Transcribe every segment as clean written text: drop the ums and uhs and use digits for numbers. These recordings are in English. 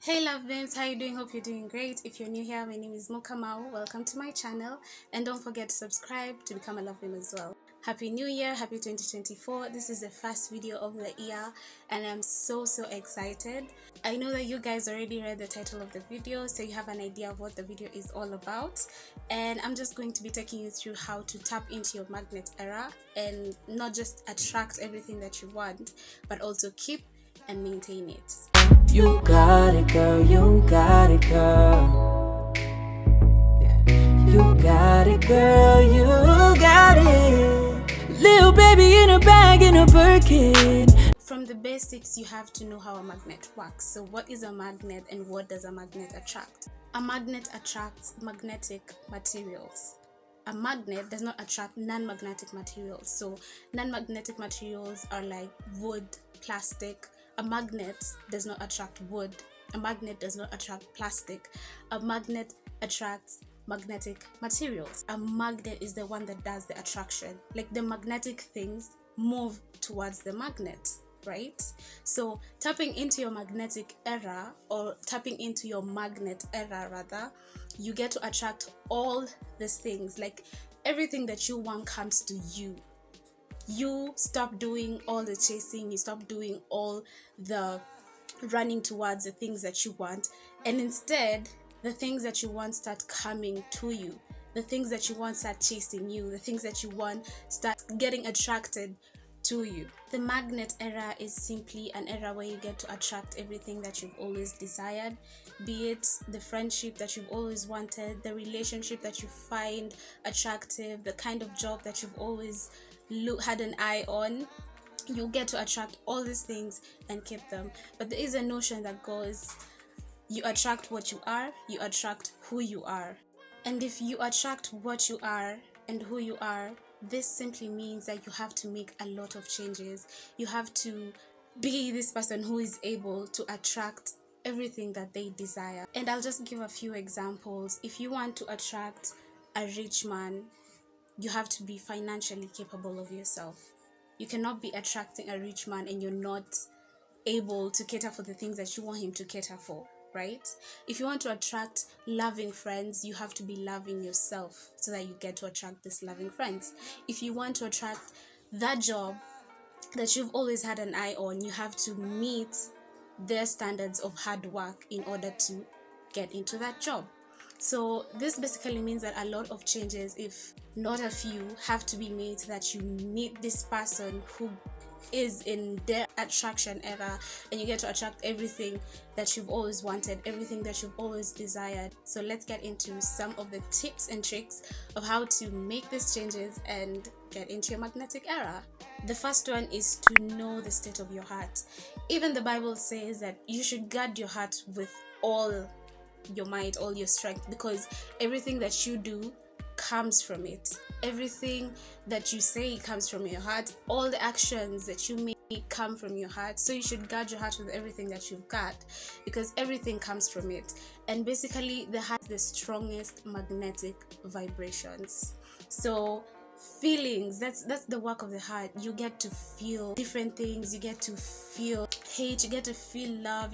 Hey love names, how you doing? Hope you're doing great. If you're new here, my name is Moe Kamau. Welcome to my channel, and don't forget to subscribe to become a love name as well. Happy New Year, happy 2024. This is the first video of the year and I'm so excited. I know that you guys already read the title of the video, so you have an idea of what the video is all about, and I'm just going to be taking you through how to tap into your magnet era and not just attract everything that you want, but also keep and maintain it. You got it, girl, you got it, girl. Yeah. You got it, girl, you got it. Little baby in a bag, in a Birkin. From the basics, you have to know how a magnet works. So what is a magnet and what does a magnet attract? A magnet attracts magnetic materials. A magnet does not attract non-magnetic materials. So non-magnetic materials are like wood, plastic. A magnet does not attract wood. A magnet does not attract plastic. A magnet attracts magnetic materials. A magnet is the one that does the attraction. Like the magnetic things move towards the magnet, right? So tapping into your magnetic era, or tapping into your magnet era rather, you get to attract all these things. Like everything that you want comes to you. You stop doing all the chasing, you stop doing all the running towards the things that you want, and instead the things that you want start coming to you. The things that you want start chasing you. The things that you want start getting attracted to you. The magnet era is simply an era where you get to attract everything that you've always desired, be it the friendship that you've always wanted, the relationship that you find attractive, the kind of job that you've always had an eye on. You get to attract all these things and keep them. But there is a notion that goes, you attract what you are, you attract who you are. And if you attract what you are and who you are, this simply means that you have to make a lot of changes. You have to be this person who is able to attract everything that they desire. And I'll just give a few examples. If you want to attract a rich man, you have to be financially capable of yourself. You cannot be attracting a rich man and you're not able to cater for the things that you want him to cater for, right? If you want to attract loving friends, you have to be loving yourself so that you get to attract these loving friends. If you want to attract that job that you've always had an eye on, you have to meet their standards of hard work in order to get into that job. So this basically means that a lot of changes, if not a few, have to be made so that you meet this person who is in their attraction era and you get to attract everything that you've always wanted, everything that you've always desired. So let's get into some of the tips and tricks of how to make these changes and get into your magnetic era. The first one is to know the state of your heart. Even the Bible says that you should guard your heart with all your might, all your strength, because everything that you do comes from it. Everything that you say comes from your heart. All the actions that you make come from your heart. So you should guard your heart with everything that you've got, because everything comes from it. And basically the heart is the strongest magnetic vibrations. So feelings, that's the work of the heart. You get to feel different things, you get to feel hate, you get to feel love,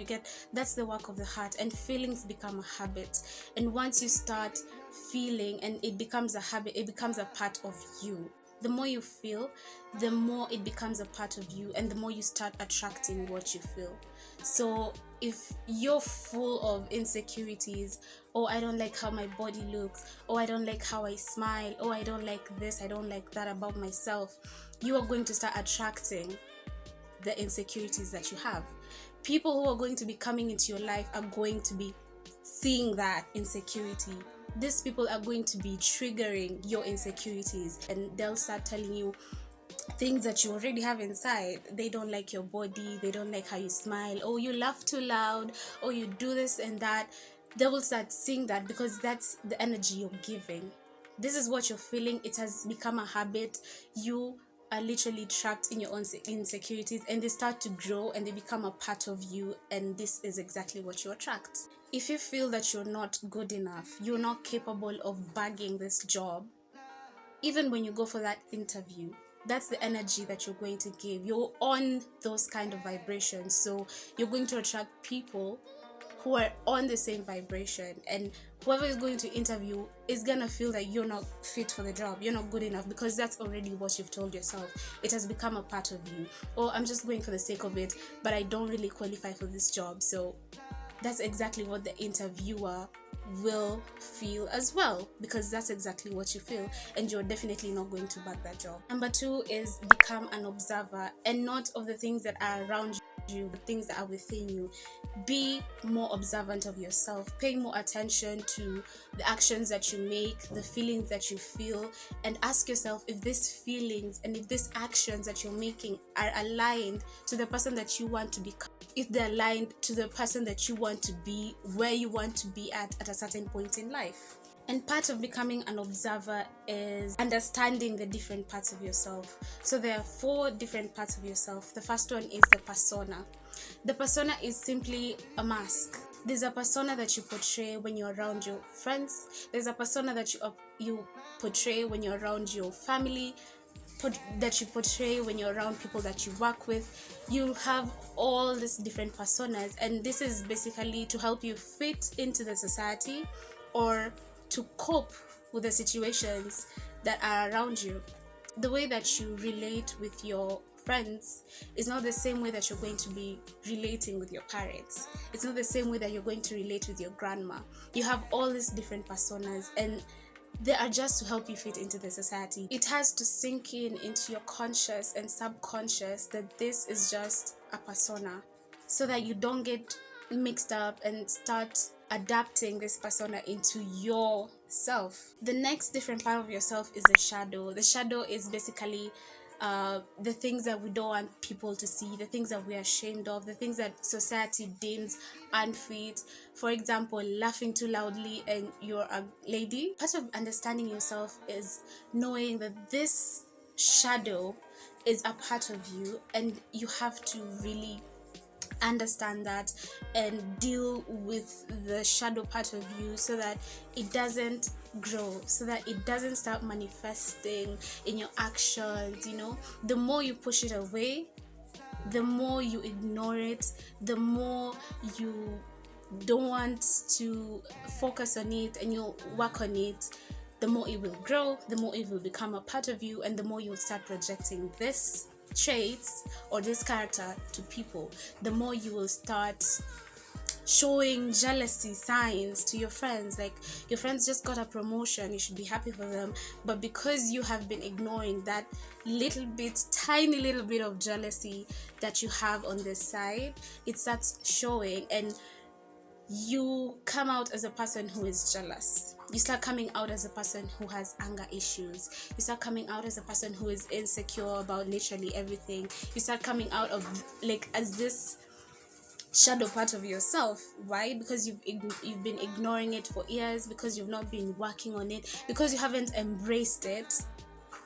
that's the work of the heart. And feelings become a habit, and once you start feeling and it becomes a habit, it becomes a part of you. The more you feel, the more it becomes a part of you, and the more you start attracting what you feel. So if you're full of insecurities, oh, I don't like how my body looks, oh, I don't like how I smile, oh, I don't like this, I don't like that about myself, you are going to start attracting the insecurities that you have. People who are going to be coming into your life are going to be seeing that insecurity. These people are going to be triggering your insecurities, and they'll start telling you things that you already have inside. They don't like your body, they don't like how you smile, oh, you laugh too loud, oh, you do this and that. They will start seeing that because that's the energy you're giving. This is what you're feeling. It has become a habit. You are literally trapped in your own insecurities, and they start to grow and they become a part of you, and this is exactly what you attract. If you feel that you're not good enough, you're not capable of bagging this job, even when you go for that interview, that's the energy that you're going to give. You're on those kind of vibrations, so you're going to attract people who are on the same vibration, and whoever is going to interview is gonna feel that you're not fit for the job, you're not good enough, because that's already what you've told yourself. It has become a part of you. Or I'm just going for the sake of it, but I don't really qualify for this job. So that's exactly what the interviewer will feel as well, because that's exactly what you feel, and you're definitely not going to bag that job. Number 2 is become an observer, and not of the things that are around you, the things that are within you. Be more observant of yourself, pay more attention to the actions that you make, the feelings that you feel, and ask yourself if these feelings and if these actions that you're making are aligned to the person that you want to become, if they're aligned to the person that you want to be, where you want to be at a certain point in life. And part of becoming an observer is understanding the different parts of yourself. So there are 4 different parts of yourself. The first one is the persona. The persona is simply a mask. There's a persona that you portray when you're around your friends. There's a persona that you portray when you're around your family, that you portray when you're around people that you work with. You have all these different personas, and this is basically to help you fit into the society or to cope with the situations that are around you. The way that you relate with your friends is not the same way that you're going to be relating with your parents. It's not the same way that you're going to relate with your grandma. You have all these different personas, and they are just to help you fit into the society. It has to sink into your conscious and subconscious that this is just a persona, so that you don't get mixed up and start adapting this persona into yourself. The next different part of yourself is the shadow. The shadow is basically the things that we don't want people to see, the things that we are ashamed of, the things that society deems unfit. For example, laughing too loudly and you're a lady. Part of understanding yourself is knowing that this shadow is a part of you, and you have to really understand that and deal with the shadow part of you so that it doesn't grow, so that it doesn't start manifesting in your actions. The more you push it away, the more you ignore it, the more you don't want to focus on it and you work on it, the more it will grow, the more it will become a part of you, and the more you will start projecting this traits or this character to people. The more you will start showing jealousy signs to your friends, like your friends just got a promotion, you should be happy for them, but because you have been ignoring that tiny little bit of jealousy that you have on the side, it starts showing, and you come out as a person who is jealous. You start coming out as a person who has anger issues. You start coming out as a person who is insecure about literally everything. You start coming out of as this shadow part of yourself. Why? Because you've been ignoring it for years, because you've not been working on it, because you haven't embraced it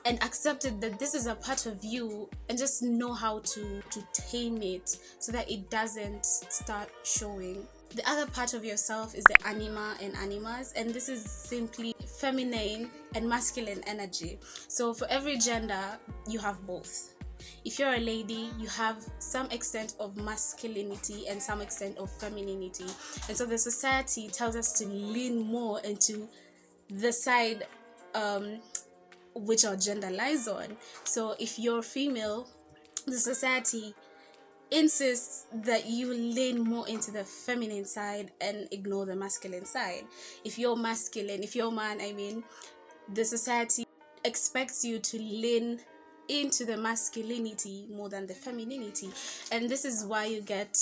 and accepted that this is a part of you, and just know how to tame it so that it doesn't start showing. The other part of yourself is the anima and animas, and this is simply feminine and masculine energy. So for every gender, you have both. If you're a lady, you have some extent of masculinity and some extent of femininity. And so the society tells us to lean more into the side which our gender lies on. So if you're female, the society insists that you lean more into the feminine side and ignore the masculine side. If you're masculine, if you're a man, the society expects you to lean into the masculinity more than the femininity. And this is why you get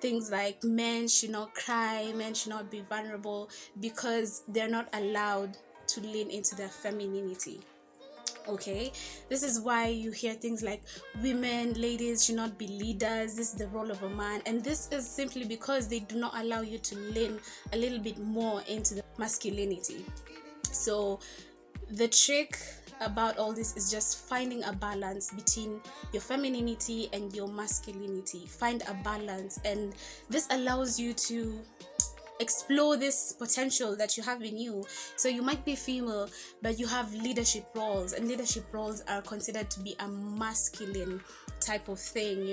things like men should not cry, men should not be vulnerable, because they're not allowed to lean into their femininity. Okay, this is why you hear things like ladies should not be leaders, this is the role of a man, and this is simply because they do not allow you to lean a little bit more into the masculinity. So the trick about all this is just finding a balance between your femininity and your masculinity. Find a balance, and this allows you to explore this potential that you have in you. So you might be female, but you have leadership roles, and leadership roles are considered to be a masculine type of thing.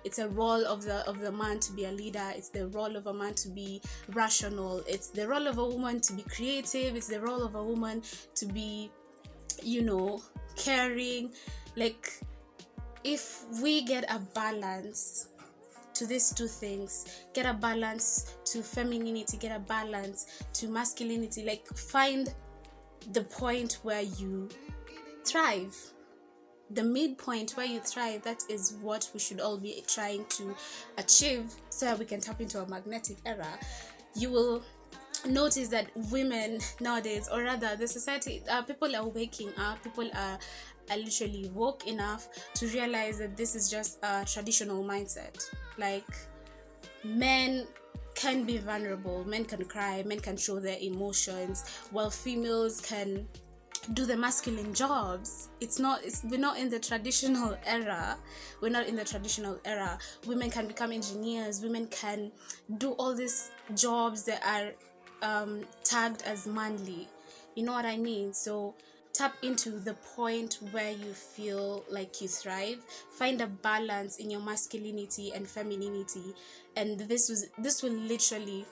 It's a role of the man to be a leader. It's the role of a man to be rational. It's the role of a woman to be creative. It's the role of a woman to be caring. Like, if we get a balance to these two things, get a balance to femininity, get a balance to masculinity, like, find the point where you thrive, the midpoint where you thrive. That is what we should all be trying to achieve, so that we can tap into a magnetic era. You will notice that women nowadays, or rather the society, people are waking up, people are literally woke enough to realize that this is just a traditional mindset. Like, men can be vulnerable, men can cry, men can show their emotions, while females can do the masculine jobs. We're not in the traditional era. Women can become engineers, women can do all these jobs that are tagged as manly. You know what I mean? So tap into the point where you feel like you thrive. Find a balance in your masculinity and femininity, and this will literally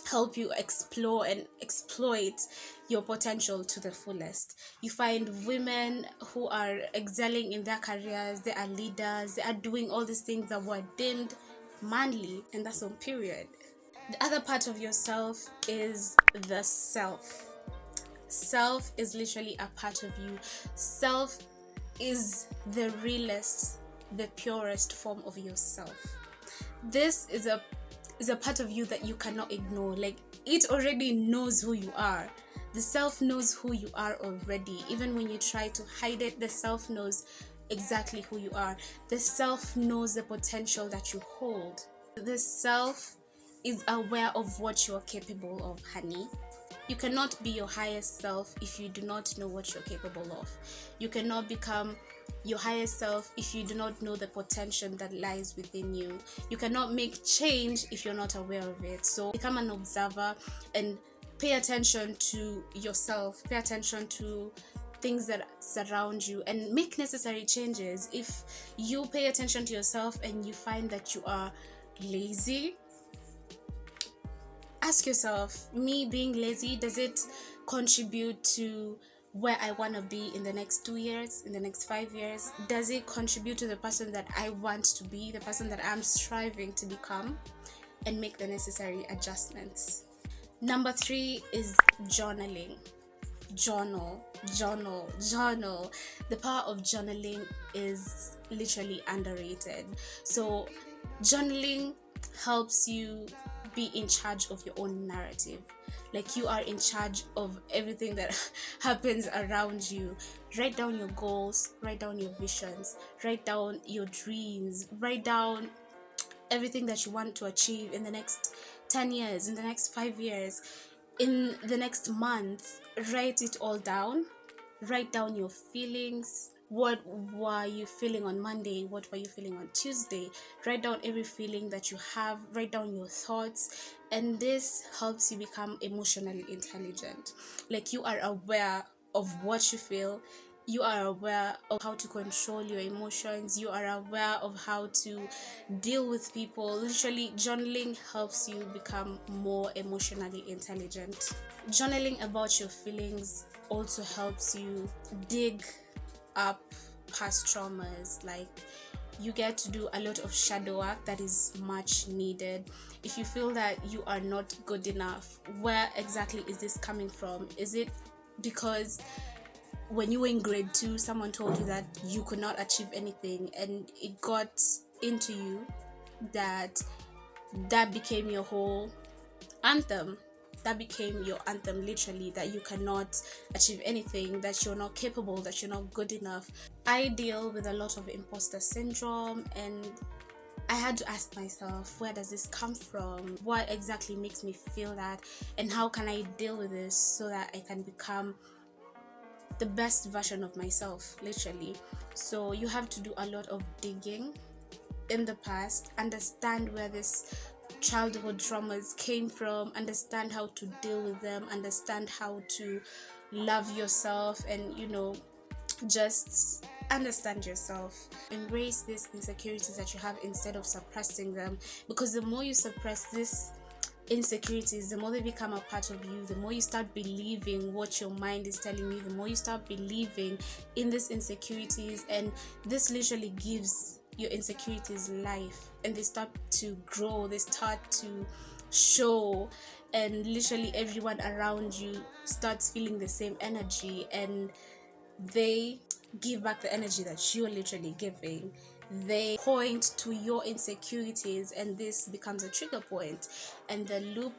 help you explore and exploit your potential to the fullest. You find women who are excelling in their careers, they are leaders, they are doing all these things that were deemed manly, and that's on period. The other part of yourself is the self. Self is literally a part of you. Self is the realest, the purest form of yourself. This is a part of you that you cannot ignore. Like, it already knows who you are. The self knows who you are already. Even when you try to hide it, the self knows exactly who you are. The self knows the potential that you hold. The self is aware of what you are capable of, honey. You cannot be your highest self if you do not know what you're capable of. You cannot become your highest self if you do not know the potential that lies within you. You cannot make change if you're not aware of it. So become an observer and pay attention to yourself. Pay attention to things that surround you and make necessary changes. If you pay attention to yourself and you find that you are lazy, ask yourself, me being lazy, does it contribute to where I want to be in the next 2 years, in the next 5 years? Does it contribute to the person that I want to be, the person that I'm striving to become? And make the necessary adjustments. Number 3 is journaling. Journal. The power of journaling is literally underrated. So journaling helps you be in charge of your own narrative. Like, you are in charge of everything that happens around you. Write down your goals, write down your visions, write down your dreams, write down everything that you want to achieve in the next 10 years, in the next 5 years, in the next month. Write it all down. Write down your feelings. What were you feeling on Monday? What were you feeling on Tuesday? Write down every feeling that you have. Write down your thoughts. And this helps you become emotionally intelligent. Like, you are aware of what you feel. You are aware of how to control your emotions. You are aware of how to deal with people. Literally, journaling helps you become more emotionally intelligent. Journaling about your feelings also helps you dig up past traumas. Like, you get to do a lot of shadow work that is much needed. If you feel that you are not good enough, where exactly is this coming from? Is it because when you were in grade 2 someone told you that you could not achieve anything, and it got into you that became your whole anthem? That became your anthem, literally, that you cannot achieve anything, that you're not capable, that you're not good enough. I deal with a lot of imposter syndrome, and I had to ask myself, where does this come from? What exactly makes me feel that? And how can I deal with this so that I can become the best version of myself, literally? So you have to do a lot of digging in the past, understand where this childhood traumas came from, understand how to deal with them, understand how to love yourself, and just understand yourself. Embrace these insecurities that you have instead of suppressing them, because the more you suppress these insecurities, the more they become a part of you, the more you start believing what your mind is telling you, the more you start believing in these insecurities, and this literally gives your insecurities life, and they start to grow, they start to show, and literally everyone around you starts feeling the same energy, and they give back the energy that you're literally giving. They point to your insecurities, and this becomes a trigger point, and the loop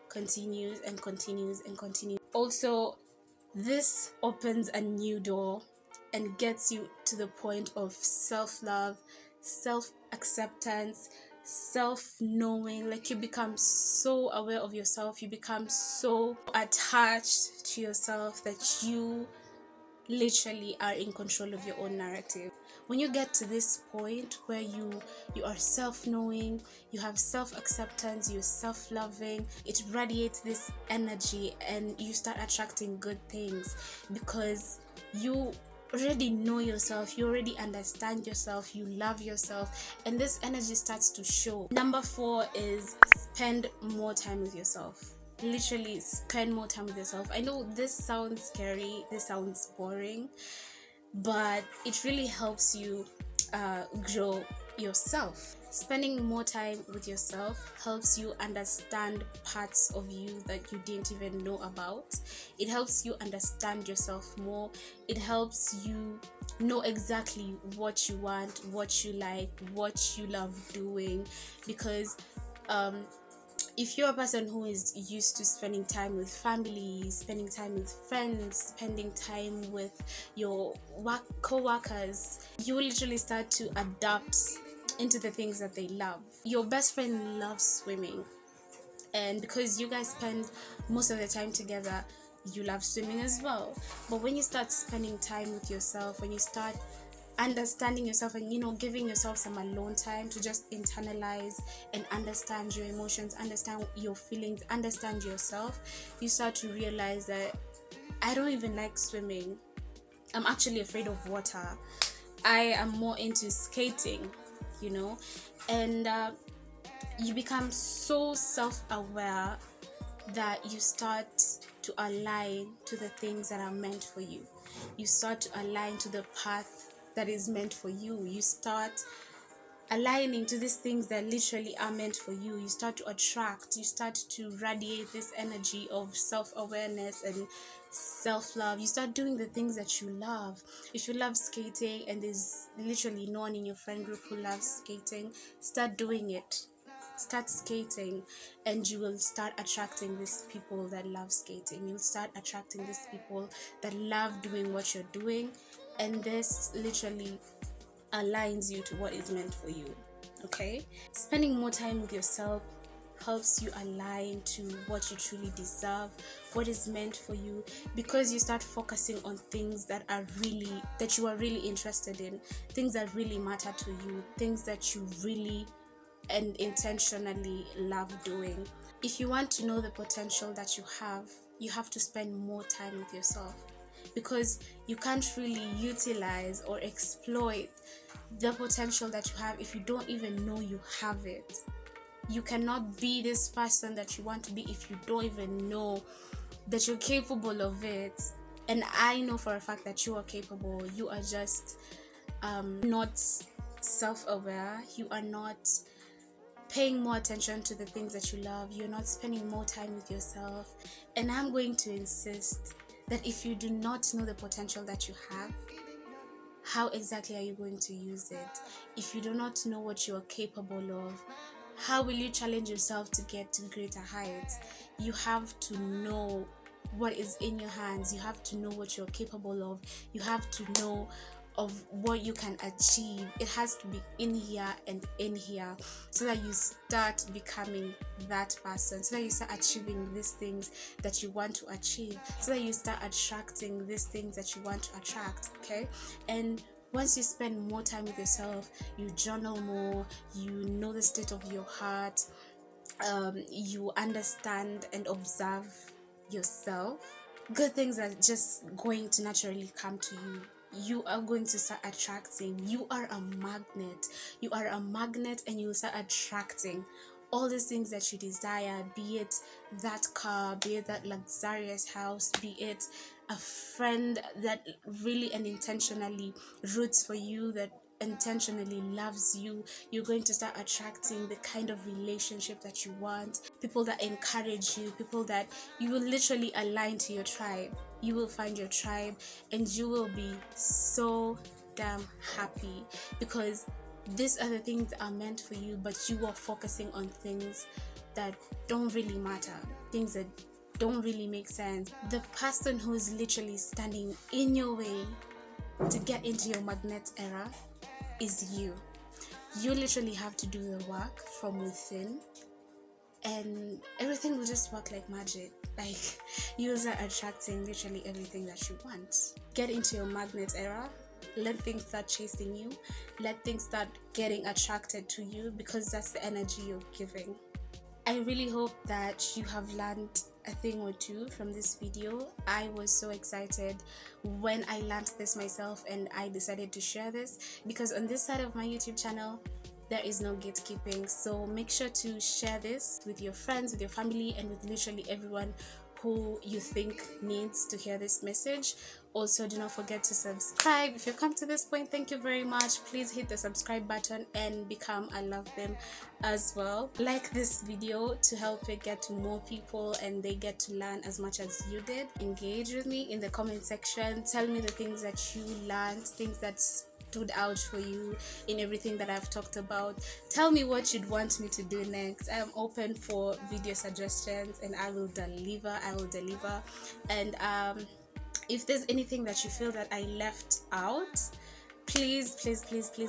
continues and continues and continues. Also, this opens a new door and gets you to the point of self-love, self-acceptance, self-knowing. Like, you become so aware of yourself, you become so attached to yourself that you literally are in control of your own narrative. When you get to this point where you are self-knowing, you have self-acceptance, you're self-loving, it radiates this energy, and you start attracting good things because you already know yourself, you already understand yourself, you love yourself, and this energy starts to show. Number 4 is spend more time with yourself. Literally spend more time with yourself. I know this sounds scary, this sounds boring, but it really helps you grow yourself. Spending more time with yourself helps you understand parts of you that you didn't even know about. It helps you understand yourself more. It helps you know exactly what you want, what you like, what you love doing, because if you're a person who is used to spending time with family, spending time with friends, spending time with your co-workers, you will literally start to adapt into the things that they love. Your best friend loves swimming, and because you guys spend most of the time together, you love swimming as well. But when you start spending time with yourself, when you start understanding yourself and giving yourself some alone time to just internalize and understand your emotions, understand your feelings, understand yourself, you start to realize that I don't even like swimming. I'm actually afraid of water. I am more into skating, and you become so self-aware that you start to align to the things that are meant for you. You start to align to the path that is meant for you. You start aligning to these things that literally are meant for you. You start to attract, you start to radiate this energy of self-awareness and self-love. You start doing the things that you love. If you love skating and there's literally no one in your friend group who loves skating, start doing it. Start skating, and you will start attracting these people that love skating. You'll start attracting these people that love doing what you're doing, and this literally aligns you to what is meant for you. Okay, spending more time with yourself helps you align to what you truly deserve, what is meant for you, because you start focusing on things that you are really interested in, things that really matter to you, things that you really and intentionally love doing. If you want to know the potential that you have to spend more time with yourself, because you can't really utilize or exploit the potential that you have if you don't even know you have it. You cannot be this person that you want to be if you don't even know that you're capable of it. And I know for a fact that you are capable. You are just not self-aware. You are not paying more attention to the things that you love. You're not spending more time with yourself. And I'm going to insist that if you do not know the potential that you have, how exactly are you going to use it? If you do not know what you are capable of, how will you challenge yourself to get to greater heights? You have to know what is in your hands. You have to know what you're capable of. You have to know of what you can achieve. It has to be in here and in here, so that you start becoming that person, so that you start achieving these things that you want to achieve, so that you start attracting these things that you want to attract. Okay, and once you spend more time with yourself, you journal more, you know the state of your heart, you understand and observe yourself, good things are just going to naturally come to you. You are going to start attracting. You are a magnet. You are a magnet, and you will start attracting all these things that you desire, be it that car, be it that luxurious house, be it a friend that really and intentionally roots for you, that intentionally loves you. You're going to start attracting the kind of relationship that you want, people that encourage you, people that you will literally align to your tribe. You will find your tribe, and you will be so damn happy, because these are the things that are meant for you, but you are focusing on things that don't really matter, things that don't really make sense. The person who is literally standing in your way to get into your magnet era is you. You literally have to do the work from within, and everything will just work like magic. Like, you are attracting literally everything that you want. Get into your magnet era. Let things start chasing you. Let things start getting attracted to you, because that's the energy you're giving. I really hope that you have learned a thing or two from this video. I was so excited when I learned this myself, and I decided to share this, because on this side of my YouTube channel there is no gatekeeping. So make sure to share this with your friends, with your family, and with literally everyone who you think needs to hear this message. Also, do not forget to subscribe. If you've come to this point, thank you very much. Please hit the subscribe button and become a love them as well. Like this video to help it get to more people and they get to learn as much as you did. Engage with me in the comment section. Tell me the things that you learned, things that stood out for you in everything that I've talked about. Tell me what you'd want me to do next. I am open for video suggestions, and I will deliver. And if there's anything that you feel that I left out, please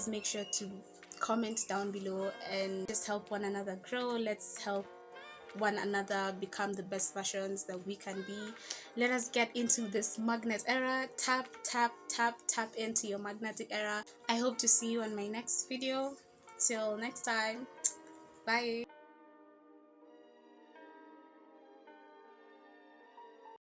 make sure to comment down below, and just help one another grow. Let's help one another become the best versions that we can be. Let us get into this magnet era. Tap into your magnetic era. I hope to see you on my next video. Till next time, bye.